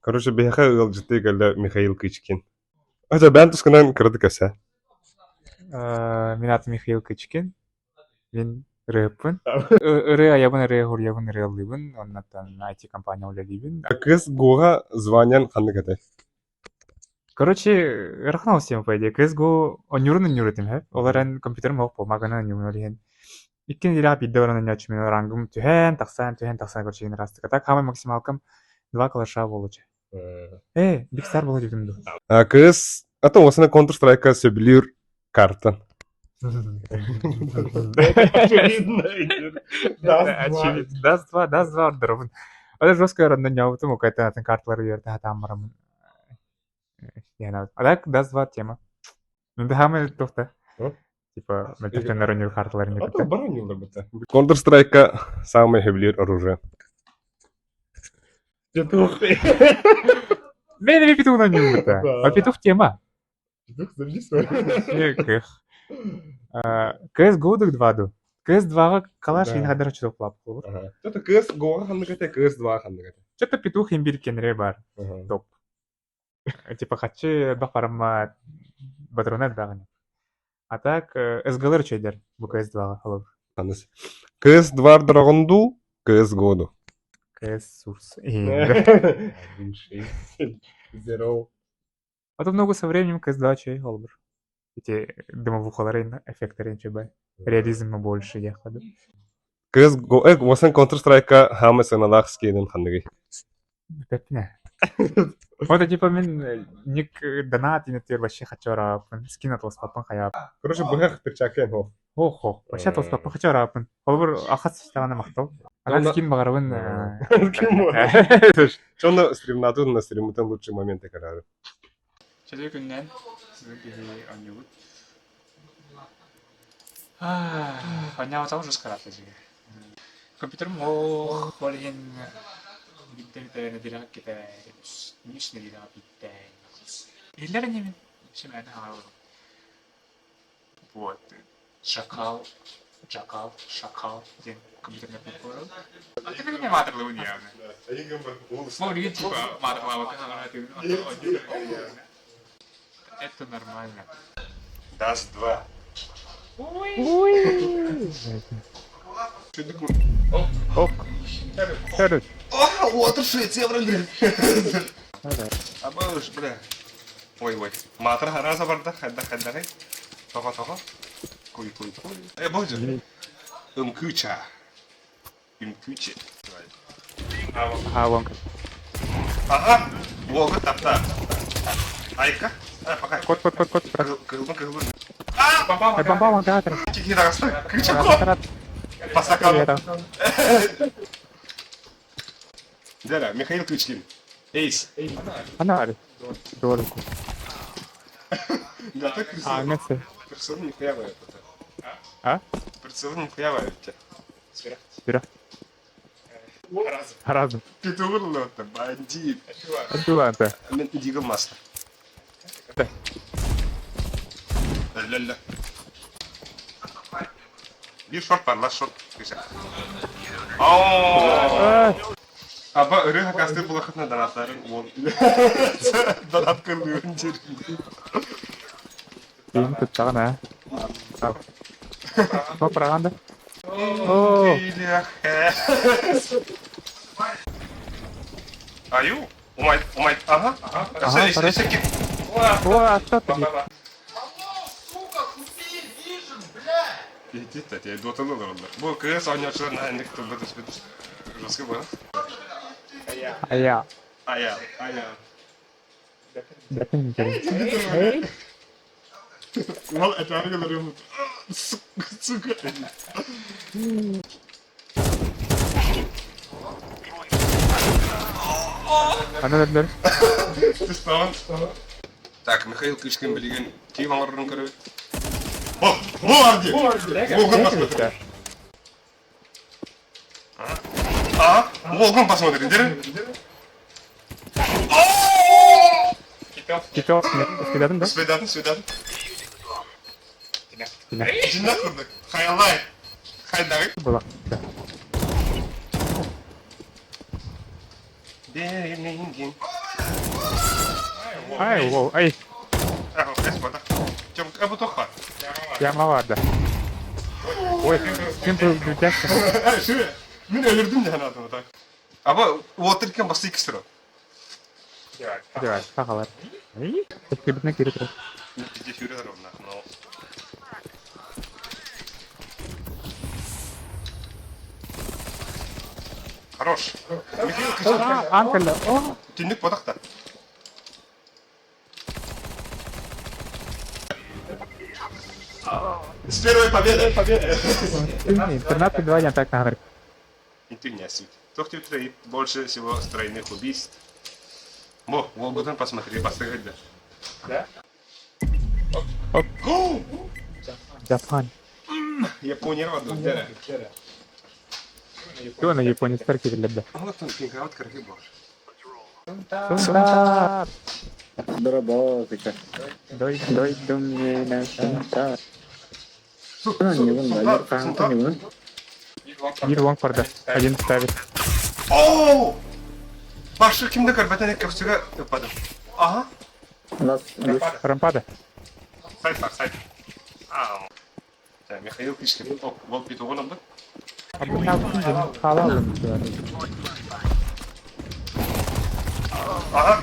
Короче, бияха ылжыты гәллә Михаил Кычкин. Ача бән тусканан кырды кәсә. Мен атым Михаил Кычкин. Мен рэппын. Ыры аябын, ыры хорьябын, ыры аллыбын. Оннаттан IT компания ойлалибын. Кыз гуга званян ханны кәтә. Короче, ырахнау система по идее. CSGO онюрын онюрытым хэп. Оларан компьютерым ок болмаганы онюрын. Иккен дира бидде баран онячы мен рангым түһэн таксан, короче, ген расты. Так хамай максималкам 2 калаша болучу. Биг Стар болу дедим. Кыз ата осына Counter Strike сөбилер карта. Очевидно. Даст 2 ордерын. Ода жестко рандан яутым, укайтан карталары берді, хатам барамын. Так, даст 2 тема. Ну да хамай тоқта. Типа, мультифен наронил карталары не бітті. Counter Strike самый хевлер оружие. Петух. Мен петух не бітті. А петух тема. Петух заржи CSGO-дық 2-ду. CS2-ға калаш ең қадар чүдік құлап қолыр. Что-то CSGO-ға қанды кәте, CS2-ға қанды кәте. Что-то петух ембір кенре бар. Топ. Типа қатшы бақ барыма батронет бағын. А так, SG-лар чөйдер бұл CS2-ға қалып. CS2 драғынду, CSGO-ду. CS-сурс. Zero. А то много со временем CS2 чөй қалып. Эти дымовухаларын, эффекторын чөбай. Реализмі больше яқады. CSGO, осан Counter Strike хамы сыналақ скейден қандығы. Пепне. Вот типа мен ник донат инеттер вообще хочу рапын. Скин атылыс папын қаяп. Короче, бұғақ тірчакен ол. Охо, вообще атылыс папын хочу рапын. Ол бір ақас істағаны мақтау. Ана скин бағарабын. Чоны стримнату на стримутын лучший моменты карары. Чөзі күннен сіздің бейі ойнауыд. Ойнауыд ау жүз қараты жеге. Компьютерім ол болген биттен дирак кете нишне дирак биттен. Елдері немен? Шемен ағару. Вот. Шакал ден компьютеріне қойып. А ты меня матырлы өне явны. Ол деген типа матырлауы қағараты. Это нормально. Даст 2. Ой. Ок. Херут. Вот уши, евро. А балыш, бля. Ой. Матыр хараса барды, хадда. Тоға. Куй. Боже. Үмкүча. Вон. Ага. Волга тапта. Айка. Кот. Кылбын. Бомба вон театр. Тихи расту. Кричаков. По стакану. Дяля, Михаил Кычкин. Эйс. Она дорого. Да, так красиво. Нет. Прицел не хуявая. А? Прицел не хуявая. Спира. Разум. Петурло-то, бандит. Адуланта. Мен дигл маска. Ля-ля. Bir short var la short. Güzel. Aba ırı hakastı bulakatına donatların ol. Donat kırılıyorun içerisinde. Benim tutacağın ha. Toprağında. Аю? Умай. Ага. Ese О, attı. Иди, я дотанул onlar. Bu kız oynayanlar hangi türlü düşmüş? Nasıl bu? Aya. Bakın güzel. Mal etrafı görüyorum. Suka. Anladın. Tamam. Так, Михаил Кычкин білген кей аңғырын көріп. Бұл арди! Волган посмотри. Волган посмотри, дері? Китов, спидатын да? Спидатын. Жинақ құрдық. Қайалай. Қайдағы? Бұлақ. Ай, воу, ай, Kes bana. Çabuk bu toka. yağma vardı. Oy, kim öldüreceksin? Şuraya. Ben ölürdüm yani adamı da. Ama waterken bastı iki sıra. Hadi var, sakalar. Ay, tepkibine geri dur. Gece şuraya onlar. No. Хорош. Михаил, качай. Анкель, о, Тюнник подахта. С первой победой! интернет два так на гарик. Интунясит. Кто в Твиттере больше всего стройных убийств? Во, Волгутон посмотри, посмотри, да. Да? Japan. Япония роду, да. Кто на Японии старки для Вот он, пинговат, крахи боже. Сунтар. Доработка. Дой, Дой до мне на шанта. Не вон, да, фанта не вон. bir wong vardı. Один ставит. Oo! Başka kimde kar? Ben de köftüge yapadım. Aha. Нас здесь Рампада. Sayt var, sayt. Aa. Ya, Mikhail Kışkı. O, Volk bir toğun oldu. Abi ne yaptın canım? Hala aldım. Aha.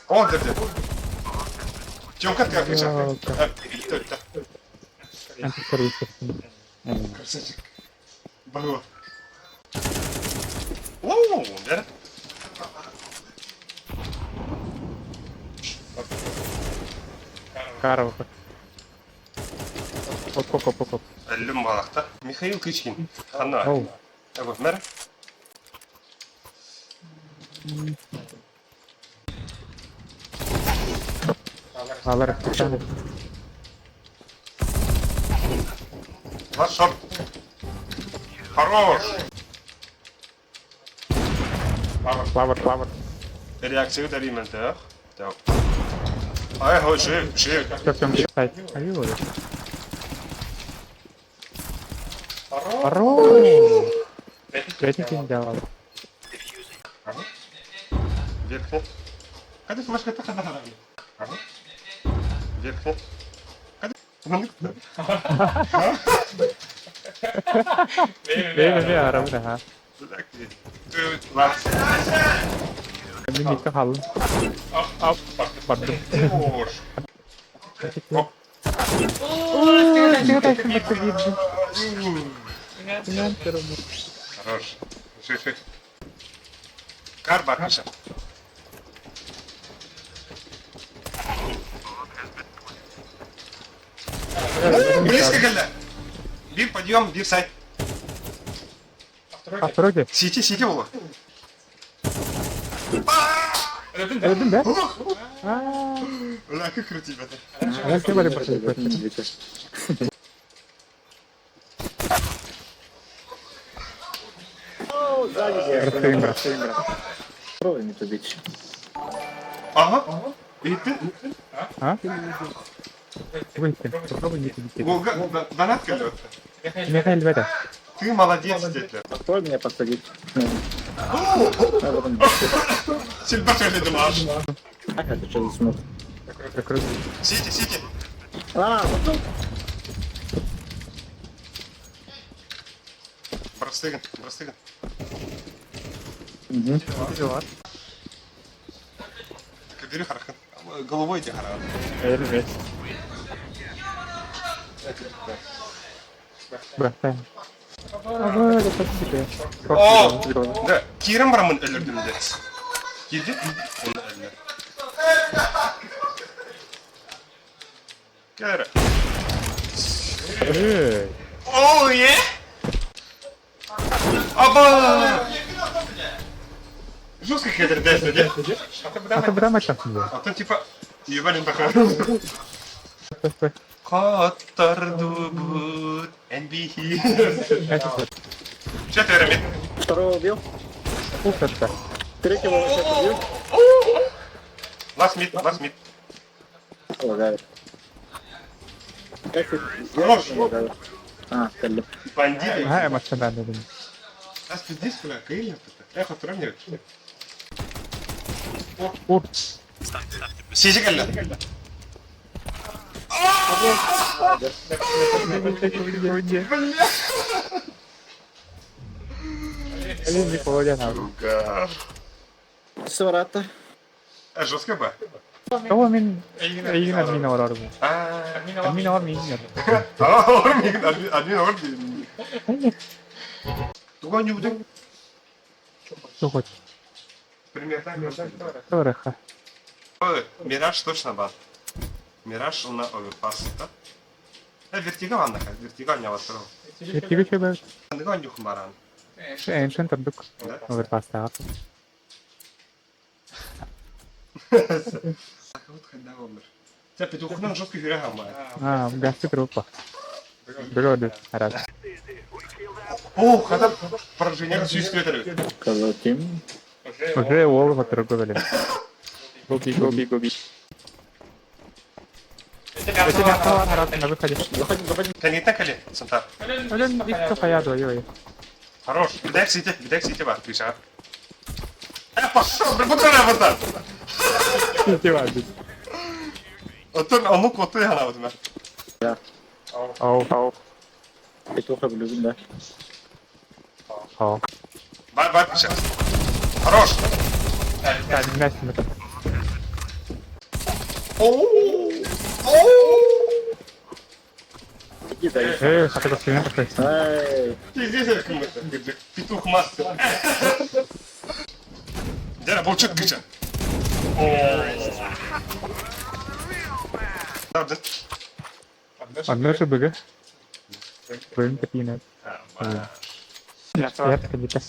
O dedi. Cumkat kardeşim. Yok. Evet, gitti öyle. Антисервис. Красавчик. Баба. Оу, да? Карова. Оп. Әлім балақта. Михаил Кычкин. Хана. Оу. Вот, мэр. Алар. Var şort. Хорош. Флавер. Реакцию дали ментер. Так. Ай, хой, жив. Чем сайт? Аю. Хорош. Третий не делал. Верхний. Когда флешка так надо. Верхний. Benim arabada ha. Var. Bir miktar kalın. Baktım. Хорош. Hop. Хорош. Жив. Кар bakmışım. Близко geldi. Bir подъем, bir сайт. Второй Сити было. Öldüm be. Ulan крути be. Ben şey böyle başladık. Расстоим, брат. Попробуй мне побить. Aha. Bitti. А? Выйти. Попробуй не победить. Volga, donat geldi. Михаил, в это. Ты молодец, dediler. Попробуй меня посадить. А потом... Silba söyledim abi. А, это что за смог? Закрой. Сити. А, потом... Брастыгин. Угу. Кадыры хархан. Головой иди хархан. Evet. Bıraktım. Böyle pasife. Çok Oo. güzel. Да, Кирим Рамын ölürdüm de. Girdi. Onu eline. Gel hele. Evet. Oh yeah. Аба! Жестко хедер десна, де? Ata bırakmak lazım diyor. А то типа ебалин такая. Каттарды будут NBC. Что ты, Рамин? Второго убил. Ufakta. Третьего вообще убил. Last mid. Полагаю. Как их Хорош. полагаю. А, Калли. Бандиты. Ha maçta ben dedim. Аз пиздец, бля, каильня это. Эх, отравнивает. О, Сиси калля. блин, не поводят надо. Сука. Сората. Жестко бы. Кого мин, эйгин админ орар бу. Админ ор мин нет. Админ орди. Туган не будет. Что хочешь? Примерно. Тореха. Мираж точно бан. Мираж на оверпас, да? Вертига аннака, вертига не вастрал. Ертиге чөбе. Андыга нюх маран. Эншен турдук. Да? Оверпастага. Вот когда умер. Тебя петухнан жесткий ферага мая. А, гасты трупа. Броды, раз. О, когда поражение сүйіскетері. Колотим. Уже ол ватыргы Гоби. Если не осталось, раз на выходе. Заходим. Конетна кали, Сантар. Блин, их кто хаяду, ой. Хорош. Бедек сите бар, твиша. Пошел, припутана вода. Издеваюсь. Отын омук коты хана вот мен. Ау. Петуха блюзим, да. Ау. Бар, твиша. Хорош. Да, не мясо это. Иди, дай. Хотя бы сильно такой. Ай. Ты здесь какой-то, петух мастер. Дера, болчук кыча. Одно же быга. Блин, капина. Я ходите.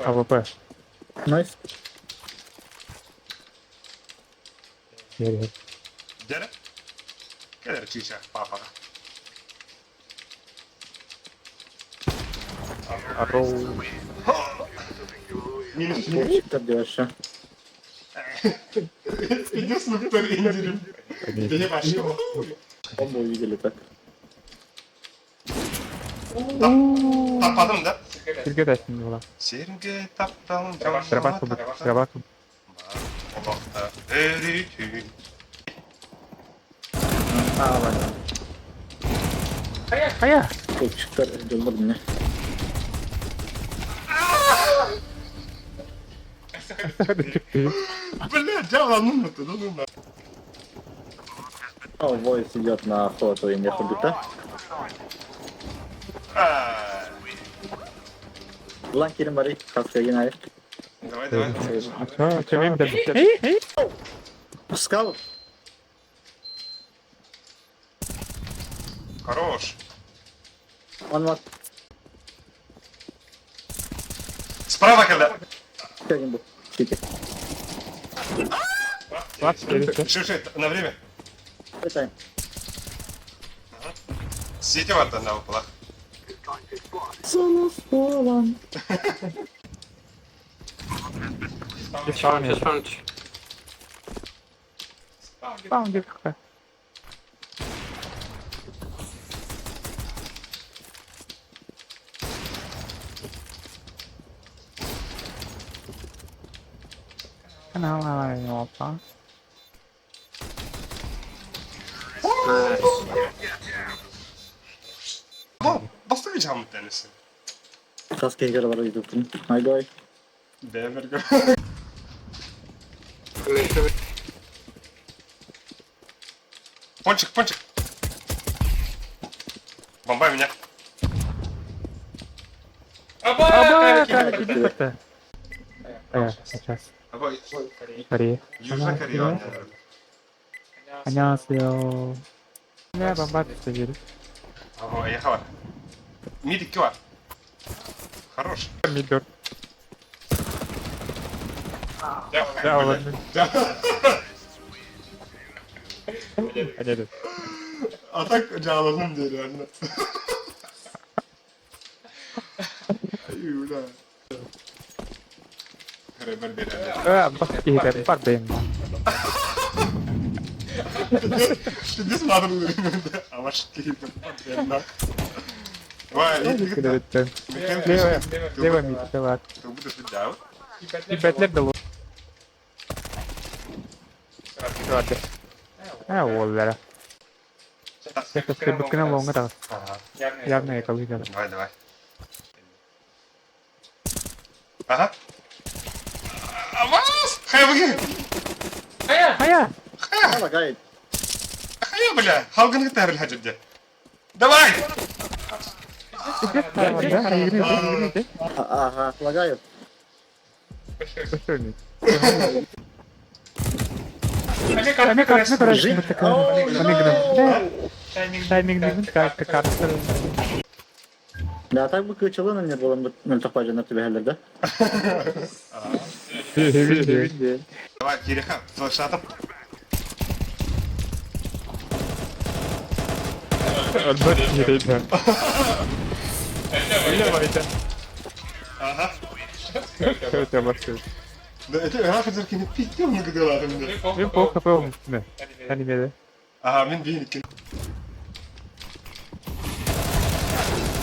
АВП. Найс. Деревья. Дера? Кедер чича, папа. Роу. Минус. Пупчик-то дёша. Иди с Виктор Индирем. Да не пошел. Оба увидели так. Тападым, да? Сирге дайсың была. Серге тапталым. Сырабат. Олақта әрекет. А, ладно. Кая? Пупчиктар жолдыр меня. Блядь, дяла, ну ты, ну на. О, Войс идет на охоту и не худута. Ulan kirim bari kasaya yine hayır. Давай. Чего Эй! Скаут. Хорош. Он вот Справа когда? один был. Сити. Шиши, на время. Это Сетевато на углах. Соло Солон. Спаун какая. Канал опа. Басты geçen tanesi. Kaskaya göre var uyudum. Haydi ay. Beğenir. Пончик. Бомбай меня. Аба, как иди как-то. Сейчас. Абай, Корея. Южная Корея. 안녕하세요. 네, 반갑습니다. Ого, ехала. Мидик кила. Хорош. Мидор. Да, ладно. Нет. А так жалобным реально. Ulan. Beraber beraber. Bak iyi var benim. Şimdi sınavım ama şikayet yapmam. Vay, iyi Evet. Devam et. Devam. Как будто ты дал. İbetler de olur. Hadi. Ha oğullara. Sırbıkkına longa da. Yarın yakalayacağız. Давай, давай. Ага. Аваз! Хайвги! Haya. Лагает. Хая, бля! Халган гитар الحاجة دي. Давай! Ага, лагает. Kami karşı karşı Жить? Таймингдин karşı. Да, так бы кычылы не было бы ноль топажа на тебе хәлләрдә. Давай, Кириха, флешатом. Albert yürüydü. Öyle miydi? Ага. Evet başlıyor. Да это я хотел кинуть пить, много дела там. Ben bu kapı ne? Animede. Ага, мен бейник кинул.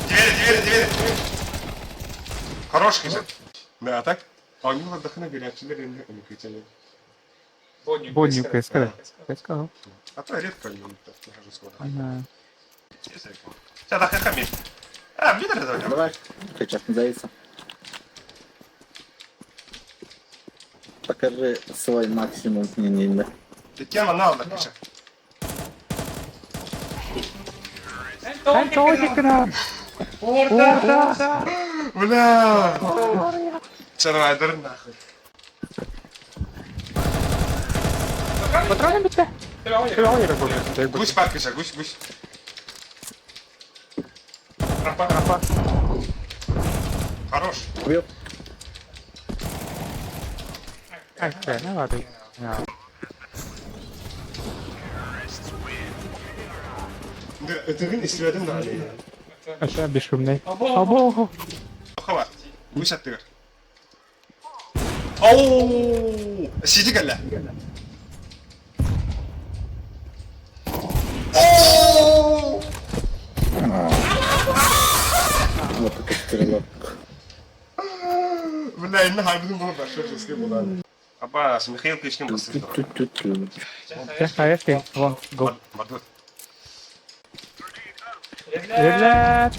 Двери. Хороший же. Да, а так? А у него отдохна горячие, они кричали. Бонню кэска. Кэска. А то я редко не так нахожу схода. Ага. Сейчас так как хамит. А, видели это? Давай, сейчас не зайца. Покажи свой максимум мнения. Ты тема на напиши. Ben çoğuşikina. Orada. Бля! Че, давай, dur нахуй. Patronum bitti. Şöyle yapalım. Гусь паркиша, гусь. Rampa. Хорош. Убил. Ay ne vardı? Ya. Да, это вин истрядым да. Aşağı bir şumne. Abo. Хава. Гусь attı. Оу! Сиди галя. Оу! Вот это стрелок. Бля, инна хайбдын bunu başka şey bulan. Abbas, Михаил Кличкин басты. Ту-ту-ту-ту. Ya hayır ki. Вон, go. Мордот. Evlat.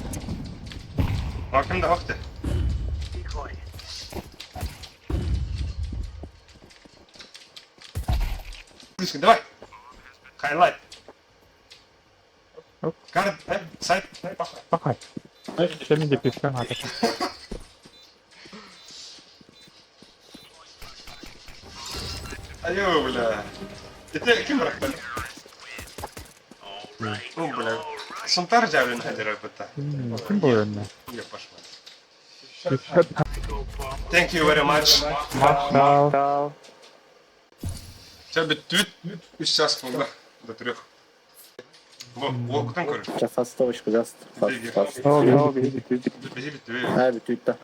Bakın da vakti. Кличкин, давай. Хайлайт. Оп. Карт, сайт. Bakay. Senin de piskan hadi. Алло, бля. Это кем рахтали? Ну, бля. Сунтар жавлен хадер это. Kim bu önüne? Я пошла. Piskan. Thank you very much. Maşallah. Сейчас бит 3 час было до 3. Во, кутан көрүш. Сейчас отстовочку даст. Фаст. Abi. Бези бит. Abi, tüytte.